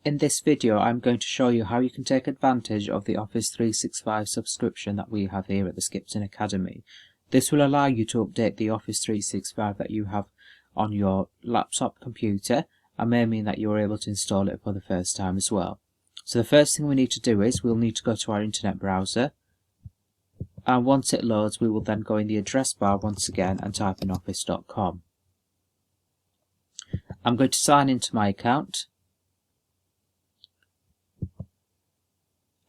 In this video, I'm going to show you how you can take advantage of the Office 365 subscription that we have here at the Skipton Academy. This will allow you to update the Office 365 that you have on your laptop computer and may mean that you are able to install it for the first time as well. So the first thing we need to do is we'll need to go to our internet browser, and once it loads we will then go in the address bar once again and type in office.com. I'm going to sign into my account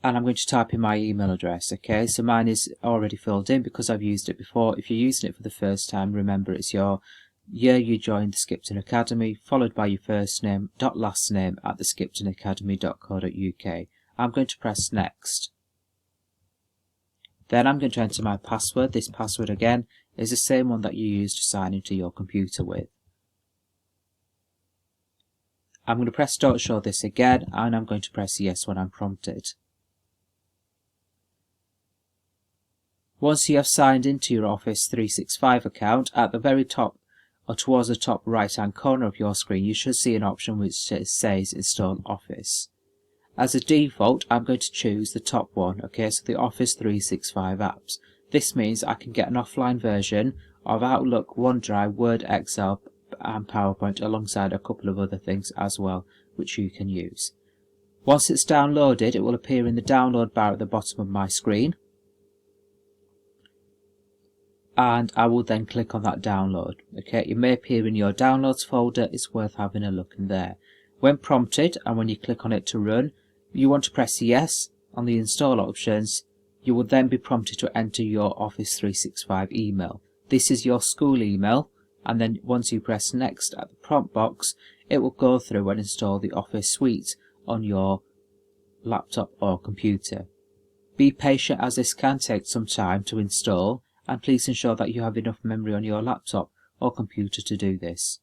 and I'm going to type in my email address. Okay, so mine is already filled in because I've used it before. If you're using it for the first time, remember it's your year you joined the Skipton Academy followed by your first name dot last name at theskiptonacademy.co.uk. I'm going to press next. Then I'm going to enter my password. This password again is the same one that you use to sign into your computer with. I'm going to press don't show this again, and I'm going to press yes when I'm prompted. Once you have signed into your Office 365 account, at the very top or towards the top right hand corner of your screen you should see an option which says install Office. As a default, I'm going to choose the top one, okay, so the Office 365 apps. This means I can get an offline version of Outlook, OneDrive, Word, Excel and PowerPoint alongside a couple of other things as well which you can use. Once it's downloaded, it will appear in the download bar at the bottom of my screen, and I will then click on that download. Okay, it may appear in your downloads folder. It's worth having a look in there. When prompted and when you click on it to run, you want to press yes on the install options. You will then be prompted to enter your Office 365 email. This is your school email, and then once you press next at the prompt box, it will go through and install the Office suite on your laptop or computer. Be patient as this can take some time to install, and please ensure that you have enough memory on your laptop or computer to do this.